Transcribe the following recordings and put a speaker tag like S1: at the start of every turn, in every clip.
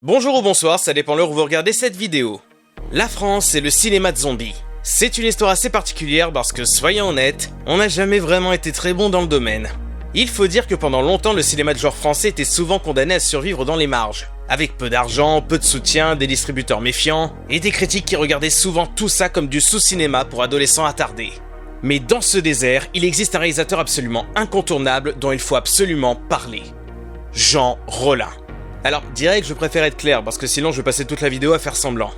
S1: Bonjour ou bonsoir, ça dépend l'heure où vous regardez cette vidéo. La France et le cinéma de zombies. C'est une histoire assez particulière parce que, soyons honnêtes, on n'a jamais vraiment été très bon dans le domaine. Il faut dire que pendant longtemps, le cinéma de genre français était souvent condamné à survivre dans les marges. Avec peu d'argent, peu de soutien, des distributeurs méfiants, et des critiques qui regardaient souvent tout ça comme du sous-cinéma pour adolescents attardés. Mais dans ce désert, il existe un réalisateur absolument incontournable dont il faut absolument parler. Jean Rollin. Alors, direct, je préfère être clair, parce que sinon je vais passer toute la vidéo à faire semblant.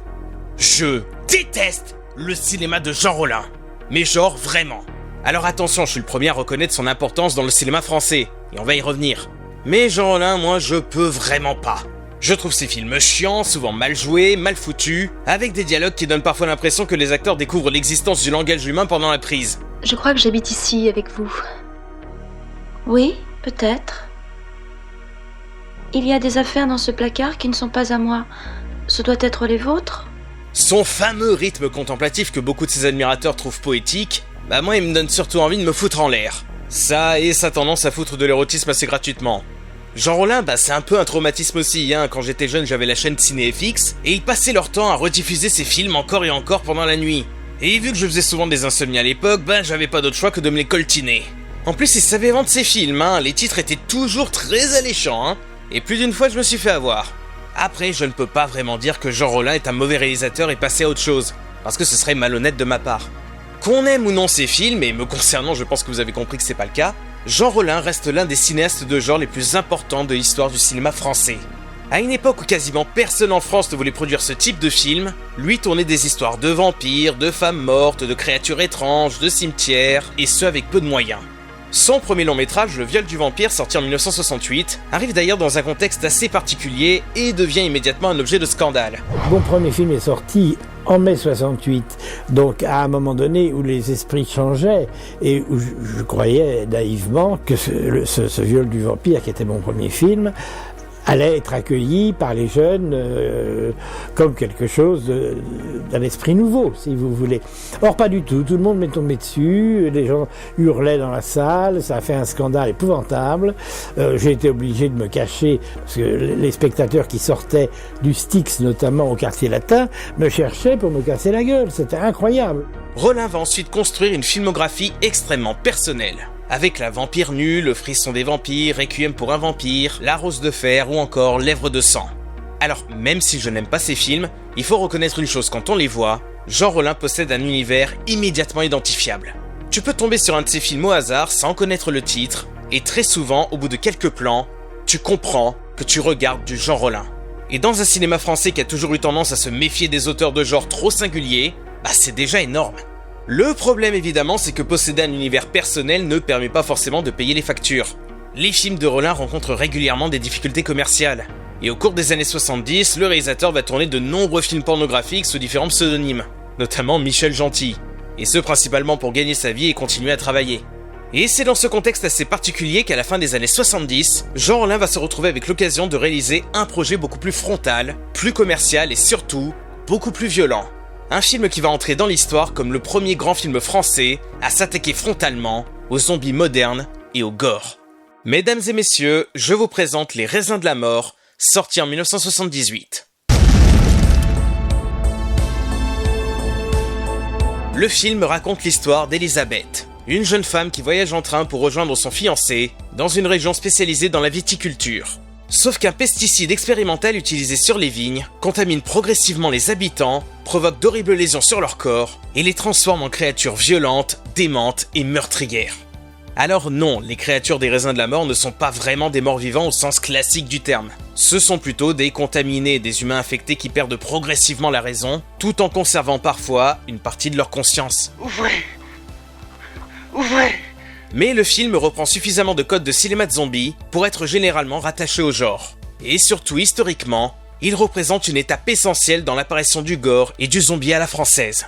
S1: Je déteste le cinéma de Jean Rollin. Mais genre, vraiment. Alors attention, je suis le premier à reconnaître son importance dans le cinéma français, et on va y revenir. Mais Jean Rollin, moi, je peux vraiment pas. Je trouve ses films chiants, souvent mal joués, mal foutus, avec des dialogues qui donnent parfois l'impression que les acteurs découvrent l'existence du langage humain pendant la prise.
S2: Je crois que j'habite ici avec vous. Oui, peut-être. Il y a des affaires dans ce placard qui ne sont pas à moi. Ce doit être les vôtres ?
S1: Son fameux rythme contemplatif que beaucoup de ses admirateurs trouvent poétique, moi il me donne surtout envie de me foutre en l'air. Ça et sa tendance à foutre de l'érotisme assez gratuitement. Jean Rollin, c'est un peu un traumatisme aussi, Quand j'étais jeune, j'avais la chaîne CinéFX, et ils passaient leur temps à rediffuser ses films encore et encore pendant la nuit. Et vu que je faisais souvent des insomnies à l'époque, j'avais pas d'autre choix que de me les coltiner. En plus, il savait vendre ses films, les titres étaient toujours très alléchants, Et plus d'une fois, je me suis fait avoir. Après, je ne peux pas vraiment dire que Jean Rollin est un mauvais réalisateur et passer à autre chose, parce que ce serait malhonnête de ma part. Qu'on aime ou non ses films, et me concernant, je pense que vous avez compris que c'est pas le cas, Jean Rollin reste l'un des cinéastes de genre les plus importants de l'histoire du cinéma français. À une époque où quasiment personne en France ne voulait produire ce type de film, lui tournait des histoires de vampires, de femmes mortes, de créatures étranges, de cimetières, et ce avec peu de moyens. Son premier long métrage, Le viol du vampire, sorti en 1968, arrive d'ailleurs dans un contexte assez particulier et devient immédiatement un objet de scandale.
S3: Mon premier film est sorti en mai 68, donc à un moment donné où les esprits changeaient et où je croyais naïvement que ce viol du vampire, qui était mon premier film, allait être accueilli par les jeunes comme quelque chose d'un esprit nouveau, si vous voulez. Or, pas du tout. Tout le monde m'est tombé dessus, les gens hurlaient dans la salle, ça a fait un scandale épouvantable. J'ai été obligé de me cacher, parce que les spectateurs qui sortaient du Styx, notamment au quartier latin, me cherchaient pour me casser la gueule. C'était incroyable.
S1: Rollin va ensuite construire une filmographie extrêmement personnelle. Avec La vampire nue, Le frisson des vampires, Requiem pour un vampire, La rose de fer ou encore Lèvres de sang. Alors, même si je n'aime pas ces films, il faut reconnaître une chose quand on les voit, Jean Rollin possède un univers immédiatement identifiable. Tu peux tomber sur un de ses films au hasard sans connaître le titre, et très souvent, au bout de quelques plans, tu comprends que tu regardes du Jean Rollin. Et dans un cinéma français qui a toujours eu tendance à se méfier des auteurs de genre trop singuliers, c'est déjà énorme. Le problème évidemment, c'est que posséder un univers personnel ne permet pas forcément de payer les factures. Les films de Rollin rencontrent régulièrement des difficultés commerciales. Et au cours des années 70, le réalisateur va tourner de nombreux films pornographiques sous différents pseudonymes, notamment Michel Gentil. Et ce principalement pour gagner sa vie et continuer à travailler. Et c'est dans ce contexte assez particulier qu'à la fin des années 70, Jean Rollin va se retrouver avec l'occasion de réaliser un projet beaucoup plus frontal, plus commercial et surtout, beaucoup plus violent. Un film qui va entrer dans l'histoire comme le premier grand film français à s'attaquer frontalement aux zombies modernes et au gore. Mesdames et messieurs, je vous présente Les raisins de la mort, sorti en 1978. Le film raconte l'histoire d'Elisabeth, une jeune femme qui voyage en train pour rejoindre son fiancé dans une région spécialisée dans la viticulture. Sauf qu'un pesticide expérimental utilisé sur les vignes contamine progressivement les habitants, provoque d'horribles lésions sur leur corps et les transforme en créatures violentes, démentes et meurtrières. Alors non, les créatures des raisins de la mort ne sont pas vraiment des morts vivants au sens classique du terme. Ce sont plutôt des contaminés, des humains infectés qui perdent progressivement la raison, tout en conservant parfois une partie de leur conscience.
S4: Ouvrez ! Ouvrez !
S1: Mais le film reprend suffisamment de codes de cinéma de zombies pour être généralement rattaché au genre. Et surtout historiquement, il représente une étape essentielle dans l'apparition du gore et du zombie à la française.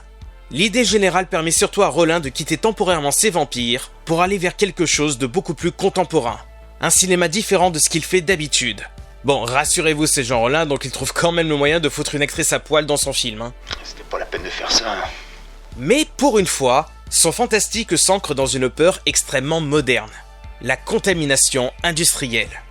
S1: L'idée générale permet surtout à Rollin de quitter temporairement ses vampires pour aller vers quelque chose de beaucoup plus contemporain. Un cinéma différent de ce qu'il fait d'habitude. Bon, rassurez-vous, c'est Jean Rollin, donc il trouve quand même le moyen de foutre une actrice à poil dans son film.
S4: C'était pas la peine de faire ça.
S1: Mais pour une fois, son fantastique s'ancre dans une peur extrêmement moderne. La contamination industrielle.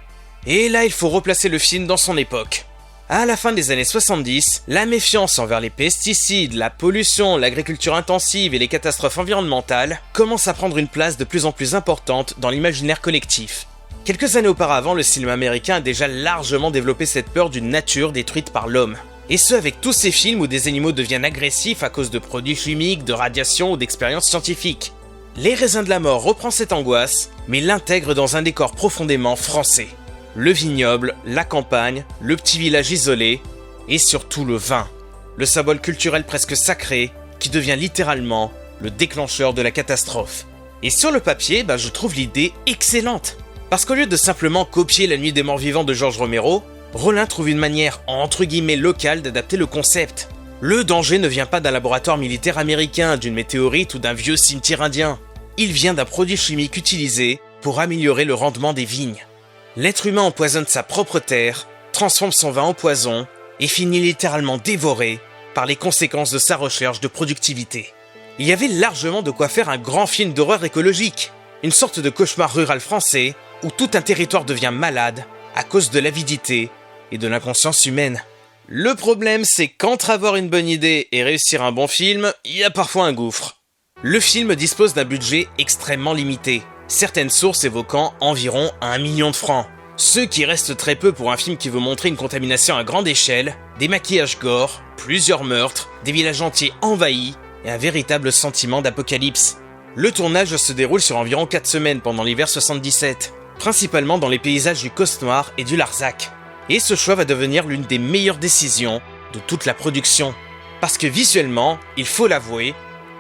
S1: Et là, il faut replacer le film dans son époque. À la fin des années 70, la méfiance envers les pesticides, la pollution, l'agriculture intensive et les catastrophes environnementales commence à prendre une place de plus en plus importante dans l'imaginaire collectif. Quelques années auparavant, le cinéma américain a déjà largement développé cette peur d'une nature détruite par l'homme. Et ce avec tous ces films où des animaux deviennent agressifs à cause de produits chimiques, de radiation ou d'expériences scientifiques. Les Raisins de la Mort reprend cette angoisse, mais l'intègre dans un décor profondément français. Le vignoble, la campagne, le petit village isolé, et surtout le vin, le symbole culturel presque sacré qui devient littéralement le déclencheur de la catastrophe. Et sur le papier, je trouve l'idée excellente. Parce qu'au lieu de simplement copier La Nuit des Morts Vivants de George Romero, Rollin trouve une manière entre guillemets locale d'adapter le concept. Le danger ne vient pas d'un laboratoire militaire américain, d'une météorite ou d'un vieux cimetière indien. Il vient d'un produit chimique utilisé pour améliorer le rendement des vignes. L'être humain empoisonne sa propre terre, transforme son vin en poison et finit littéralement dévoré par les conséquences de sa recherche de productivité. Il y avait largement de quoi faire un grand film d'horreur écologique, une sorte de cauchemar rural français où tout un territoire devient malade à cause de l'avidité et de l'inconscience humaine. Le problème, c'est qu'entre avoir une bonne idée et réussir un bon film, il y a parfois un gouffre. Le film dispose d'un budget extrêmement limité, certaines sources évoquant environ 1 million de francs. Ce qui reste très peu pour un film qui veut montrer une contamination à grande échelle, des maquillages gore, plusieurs meurtres, des villages entiers envahis et un véritable sentiment d'apocalypse. Le tournage se déroule sur environ 4 semaines pendant l'hiver 77, principalement dans les paysages du Causse-Noir et du Larzac. Et ce choix va devenir l'une des meilleures décisions de toute la production. Parce que visuellement, il faut l'avouer,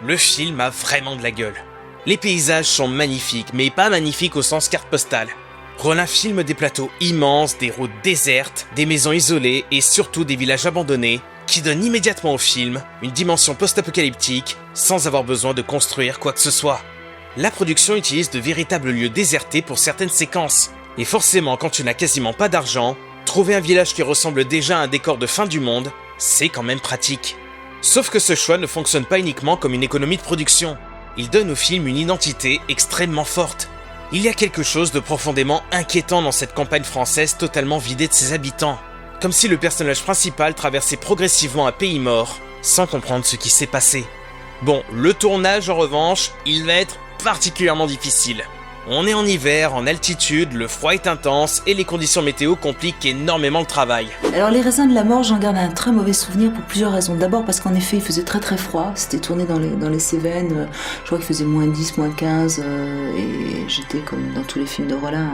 S1: le film a vraiment de la gueule. Les paysages sont magnifiques, mais pas magnifiques au sens carte postale. Rollin filme des plateaux immenses, des routes désertes, des maisons isolées et surtout des villages abandonnés qui donnent immédiatement au film une dimension post-apocalyptique sans avoir besoin de construire quoi que ce soit. La production utilise de véritables lieux désertés pour certaines séquences. Et forcément, quand tu n'as quasiment pas d'argent, trouver un village qui ressemble déjà à un décor de fin du monde, c'est quand même pratique. Sauf que ce choix ne fonctionne pas uniquement comme une économie de production. Il donne au film une identité extrêmement forte. Il y a quelque chose de profondément inquiétant dans cette campagne française totalement vidée de ses habitants. Comme si le personnage principal traversait progressivement un pays mort, sans comprendre ce qui s'est passé. Bon, le tournage en revanche, il va être particulièrement difficile. On est en hiver, en altitude, le froid est intense et les conditions météo compliquent énormément le travail.
S5: Alors les Raisins de la Mort, j'en garde un très mauvais souvenir pour plusieurs raisons. D'abord parce qu'en effet il faisait très très froid, c'était tourné dans les Cévennes, je crois qu'il faisait -10, -15 et j'étais comme dans tous les films de Rollin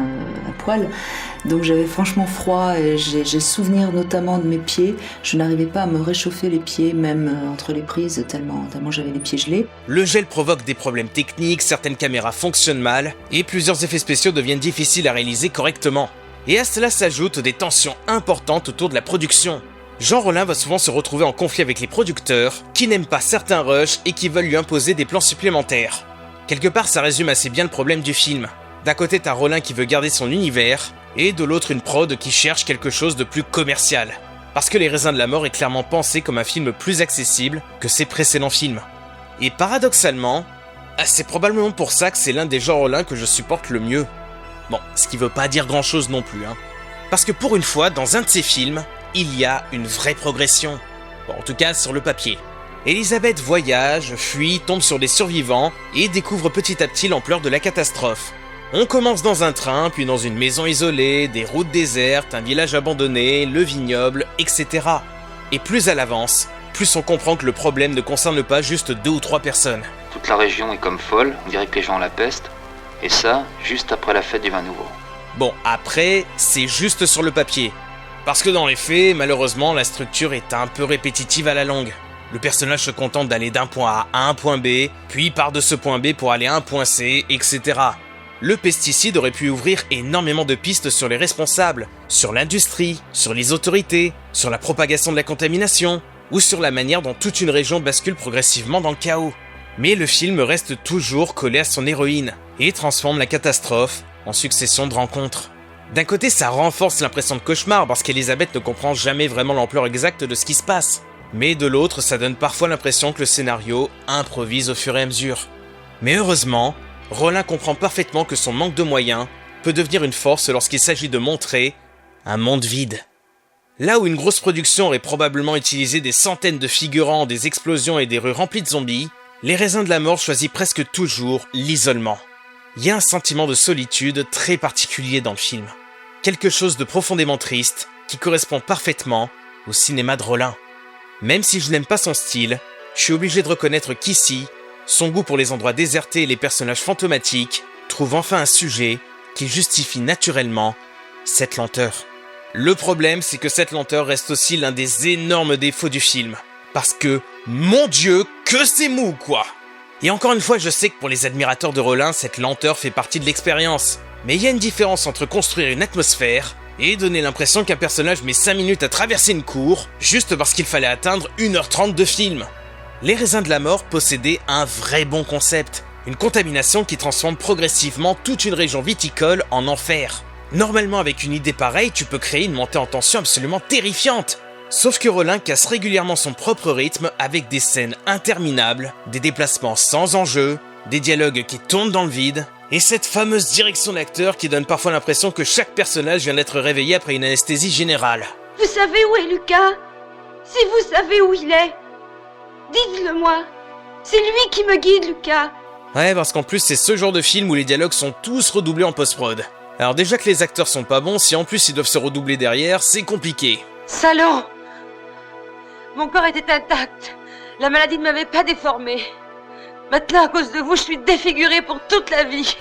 S5: à poil. Donc j'avais franchement froid et j'ai souvenir notamment de mes pieds. Je n'arrivais pas à me réchauffer les pieds même entre les prises tellement j'avais les pieds gelés.
S1: Le gel provoque des problèmes techniques, certaines caméras fonctionnent mal et plusieurs effets spéciaux deviennent difficiles à réaliser correctement. Et à cela s'ajoutent des tensions importantes autour de la production. Jean Rollin va souvent se retrouver en conflit avec les producteurs qui n'aiment pas certains rushs et qui veulent lui imposer des plans supplémentaires. Quelque part, ça résume assez bien le problème du film. D'un côté, t'as Rollin qui veut garder son univers, et de l'autre, une prod qui cherche quelque chose de plus commercial. Parce que Les Raisins de la Mort est clairement pensé comme un film plus accessible que ses précédents films. Et paradoxalement, c'est probablement pour ça que c'est l'un des Jean Rollin que je supporte le mieux. Bon, ce qui veut pas dire grand chose non plus, hein. Parce que pour une fois, dans un de ses films, il y a une vraie progression. Bon, en tout cas, sur le papier. Elisabeth voyage, fuit, tombe sur des survivants et découvre petit à petit l'ampleur de la catastrophe. On commence dans un train, puis dans une maison isolée, des routes désertes, un village abandonné, le vignoble, etc. Et plus elle avance, plus on comprend que le problème ne concerne pas juste 2 ou 3 personnes.
S6: Toute la région est comme folle, on dirait que les gens ont la peste. Et ça, juste après la fête du vin nouveau.
S1: Bon, après, c'est juste sur le papier. Parce que dans les faits, malheureusement, la structure est un peu répétitive à la longue. Le personnage se contente d'aller d'un point A à un point B, puis part de ce point B pour aller à un point C, etc. Le pesticide aurait pu ouvrir énormément de pistes sur les responsables, sur l'industrie, sur les autorités, sur la propagation de la contamination, ou sur la manière dont toute une région bascule progressivement dans le chaos. Mais le film reste toujours collé à son héroïne, et transforme la catastrophe en succession de rencontres. D'un côté, ça renforce l'impression de cauchemar parce qu'Elisabeth ne comprend jamais vraiment l'ampleur exacte de ce qui se passe. Mais de l'autre, ça donne parfois l'impression que le scénario improvise au fur et à mesure. Mais heureusement, Rollin comprend parfaitement que son manque de moyens peut devenir une force lorsqu'il s'agit de montrer un monde vide. Là où une grosse production aurait probablement utilisé des centaines de figurants, des explosions et des rues remplies de zombies, Les Raisins de la Mort choisit presque toujours l'isolement. Il y a un sentiment de solitude très particulier dans le film. Quelque chose de profondément triste qui correspond parfaitement au cinéma de Rollin. Même si je n'aime pas son style, je suis obligé de reconnaître qu'ici, son goût pour les endroits désertés et les personnages fantomatiques trouve enfin un sujet qui justifie naturellement cette lenteur. Le problème, c'est que cette lenteur reste aussi l'un des énormes défauts du film. Parce que, mon Dieu, que c'est mou, quoi! Et encore une fois, je sais que pour les admirateurs de Rollin, cette lenteur fait partie de l'expérience. Mais il y a une différence entre construire une atmosphère et donner l'impression qu'un personnage met 5 minutes à traverser une cour juste parce qu'il fallait atteindre 1h30 de film. Les Raisins de la Mort possédaient un vrai bon concept. Une contamination qui transforme progressivement toute une région viticole en enfer. Normalement, avec une idée pareille, tu peux créer une montée en tension absolument terrifiante. Sauf que Rollin casse régulièrement son propre rythme avec des scènes interminables, des déplacements sans enjeu, des dialogues qui tournent dans le vide, et cette fameuse direction d'acteur qui donne parfois l'impression que chaque personnage vient d'être réveillé après une anesthésie générale.
S2: Vous savez où est Lucas? Si vous savez où il est, dites-le-moi. C'est lui qui me guide, Lucas.
S1: Ouais, parce qu'en plus c'est ce genre de film où les dialogues sont tous redoublés en post-prod. Alors déjà que les acteurs sont pas bons, si en plus ils doivent se redoubler derrière, c'est compliqué.
S2: Salaud! Mon corps était intact. La maladie ne m'avait pas déformé. Maintenant, à cause de vous, je suis défigurée pour toute la vie.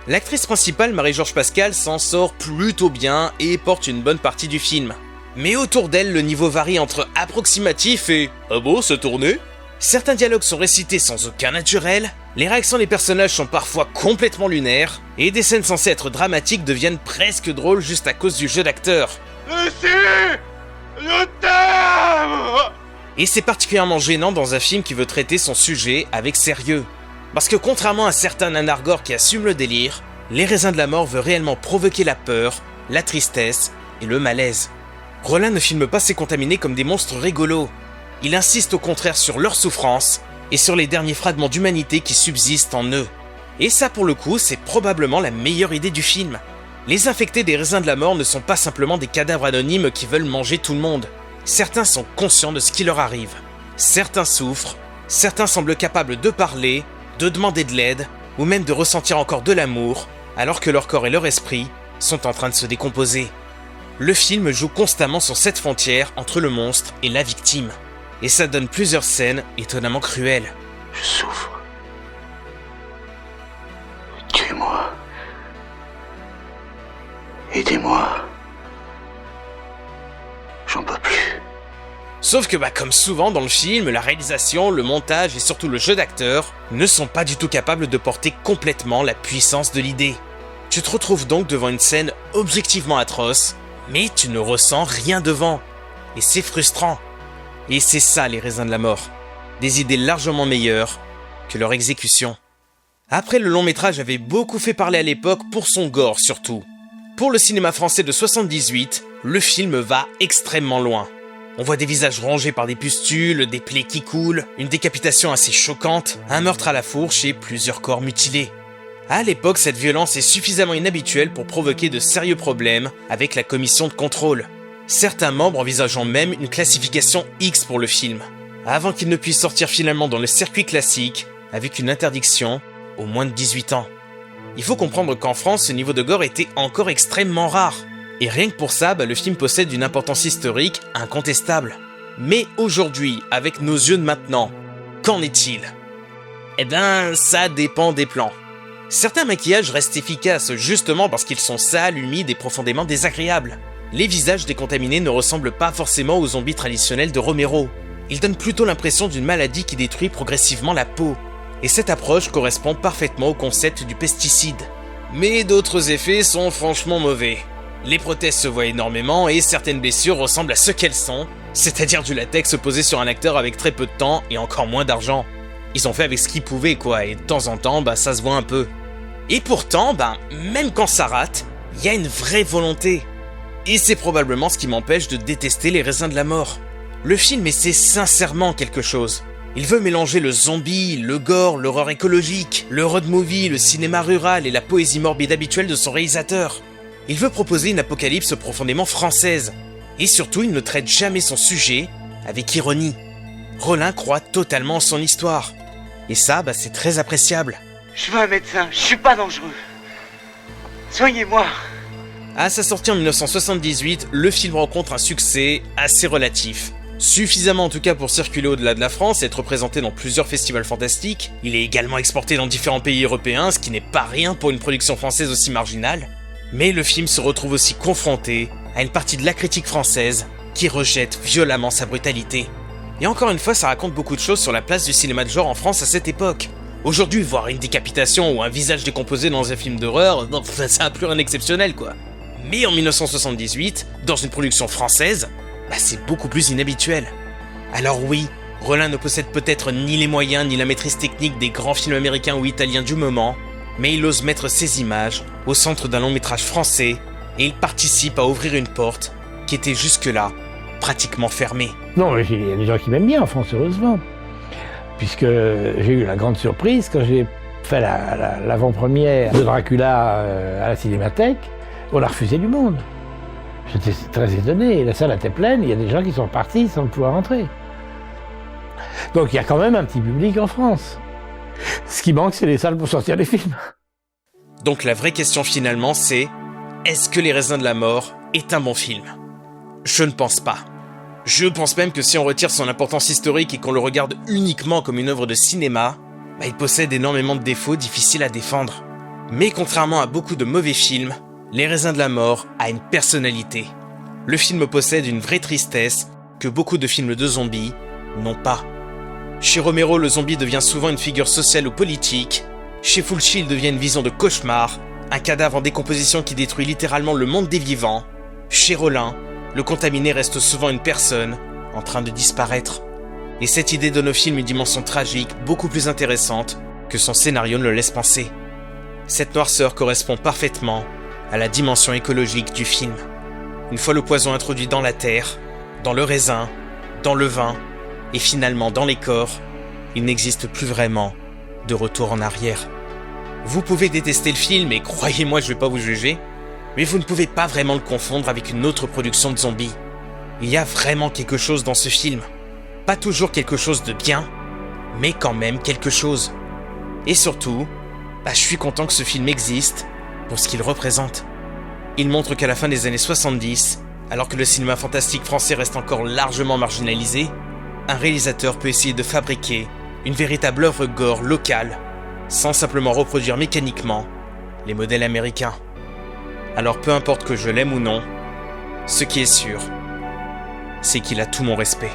S1: L'actrice principale, Marie-Georges Pascal, s'en sort plutôt bien et porte une bonne partie du film. Mais autour d'elle, le niveau varie entre approximatif et « Ah bon, ça tournait ?» Certains dialogues sont récités sans aucun naturel, les réactions des personnages sont parfois complètement lunaires, et des scènes censées être dramatiques deviennent presque drôles juste à cause du jeu d'acteur. Et c'est particulièrement gênant dans un film qui veut traiter son sujet avec sérieux. Parce que contrairement à certains nanargores qui assument le délire, Les Raisins de la Mort veut réellement provoquer la peur, la tristesse et le malaise. Rollin ne filme pas ses contaminés comme des monstres rigolos. Il insiste au contraire sur leur souffrance et sur les derniers fragments d'humanité qui subsistent en eux. Et ça pour le coup, c'est probablement la meilleure idée du film. Les infectés des Raisins de la Mort ne sont pas simplement des cadavres anonymes qui veulent manger tout le monde. Certains sont conscients de ce qui leur arrive. Certains souffrent, certains semblent capables de parler, de demander de l'aide, ou même de ressentir encore de l'amour, alors que leur corps et leur esprit sont en train de se décomposer. Le film joue constamment sur cette frontière entre le monstre et la victime. Et ça donne plusieurs scènes étonnamment cruelles.
S4: Je souffre. Tuez-moi. Aidez-moi. J'en peux plus.
S1: Sauf que comme souvent dans le film, la réalisation, le montage et surtout le jeu d'acteur ne sont pas du tout capables de porter complètement la puissance de l'idée. Tu te retrouves donc devant une scène objectivement atroce, mais tu ne ressens rien devant. Et c'est frustrant. Et c'est ça les Raisins de la Mort. Des idées largement meilleures que leur exécution. Après, le long métrage avait beaucoup fait parler à l'époque pour son gore surtout. Pour le cinéma français de 78, le film va extrêmement loin. On voit des visages rongés par des pustules, des plaies qui coulent, une décapitation assez choquante, un meurtre à la fourche et plusieurs corps mutilés. À l'époque, cette violence est suffisamment inhabituelle pour provoquer de sérieux problèmes avec la commission de contrôle. Certains membres envisageant même une classification X pour le film, avant qu'il ne puisse sortir finalement dans le circuit classique avec une interdiction aux moins de 18 ans. Il faut comprendre qu'en France, ce niveau de gore était encore extrêmement rare. Et rien que pour ça, le film possède une importance historique incontestable. Mais aujourd'hui, avec nos yeux de maintenant, qu'en est-il? Eh ben, ça dépend des plans. Certains maquillages restent efficaces justement parce qu'ils sont sales, humides et profondément désagréables. Les visages décontaminés ne ressemblent pas forcément aux zombies traditionnels de Romero. Ils donnent plutôt l'impression d'une maladie qui détruit progressivement la peau. Et cette approche correspond parfaitement au concept du pesticide. Mais d'autres effets sont franchement mauvais. Les prothèses se voient énormément et certaines blessures ressemblent à ce qu'elles sont, c'est-à-dire du latex posé sur un acteur avec très peu de temps et encore moins d'argent. Ils ont fait avec ce qu'ils pouvaient quoi, et de temps en temps, ça se voit un peu. Et pourtant, même quand ça rate, il y a une vraie volonté. Et c'est probablement ce qui m'empêche de détester Les Raisins de la Mort. Le film essaie sincèrement quelque chose. Il veut mélanger le zombie, le gore, l'horreur écologique, le road movie, le cinéma rural et la poésie morbide habituelle de son réalisateur. Il veut proposer une apocalypse profondément française. Et surtout, il ne traite jamais son sujet avec ironie. Rollin croit totalement en son histoire. Et ça, c'est très appréciable.
S7: Je veux un médecin, je suis pas dangereux. Soignez-moi.
S1: À sa sortie en 1978, le film rencontre un succès assez relatif. Suffisamment en tout cas pour circuler au-delà de la France et être représenté dans plusieurs festivals fantastiques. Il est également exporté dans différents pays européens, ce qui n'est pas rien pour une production française aussi marginale. Mais le film se retrouve aussi confronté à une partie de la critique française qui rejette violemment sa brutalité. Et encore une fois, ça raconte beaucoup de choses sur la place du cinéma de genre en France à cette époque. Aujourd'hui, voir une décapitation ou un visage décomposé dans un film d'horreur, ça n'a plus rien d'exceptionnel quoi. Mais en 1978, dans une production française, c'est beaucoup plus inhabituel. Alors oui, Rollin ne possède peut-être ni les moyens ni la maîtrise technique des grands films américains ou italiens du moment, mais il ose mettre ses images au centre d'un long métrage français et il participe à ouvrir une porte qui était jusque-là pratiquement fermée.
S3: Non, mais il y a des gens qui m'aiment bien en France, heureusement. Puisque j'ai eu la grande surprise quand j'ai fait l'avant-première de Dracula à la Cinémathèque, on a refusé du monde. J'étais très étonné, la salle était pleine, il y a des gens qui sont partis sans pouvoir entrer. Donc il y a quand même un petit public en France. Ce qui manque, c'est les salles pour sortir les films.
S1: Donc la vraie question finalement c'est, est-ce que Les Raisins de la Mort est un bon film ? Je ne pense pas. Je pense même que si on retire son importance historique et qu'on le regarde uniquement comme une œuvre de cinéma, il possède énormément de défauts difficiles à défendre. Mais contrairement à beaucoup de mauvais films, Les Raisins de la Mort a une personnalité. Le film possède une vraie tristesse que beaucoup de films de zombies n'ont pas. Chez Romero, le zombie devient souvent une figure sociale ou politique. Chez Fulci, il devient une vision de cauchemar, un cadavre en décomposition qui détruit littéralement le monde des vivants. Chez Rollin, le contaminé reste souvent une personne en train de disparaître. Et cette idée donne au film une dimension tragique beaucoup plus intéressante que son scénario ne le laisse penser. Cette noirceur correspond parfaitement à la dimension écologique du film. Une fois le poison introduit dans la terre, dans le raisin, dans le vin, et finalement dans les corps, il n'existe plus vraiment de retour en arrière. Vous pouvez détester le film, et croyez-moi, je vais pas vous juger, mais vous ne pouvez pas vraiment le confondre avec une autre production de zombies. Il y a vraiment quelque chose dans ce film. Pas toujours quelque chose de bien, mais quand même quelque chose. Et surtout, je suis content que ce film existe pour ce qu'il représente. Il montre qu'à la fin des années 70, alors que le cinéma fantastique français reste encore largement marginalisé, un réalisateur peut essayer de fabriquer une véritable œuvre gore locale, sans simplement reproduire mécaniquement les modèles américains. Alors peu importe que je l'aime ou non, ce qui est sûr, c'est qu'il a tout mon respect.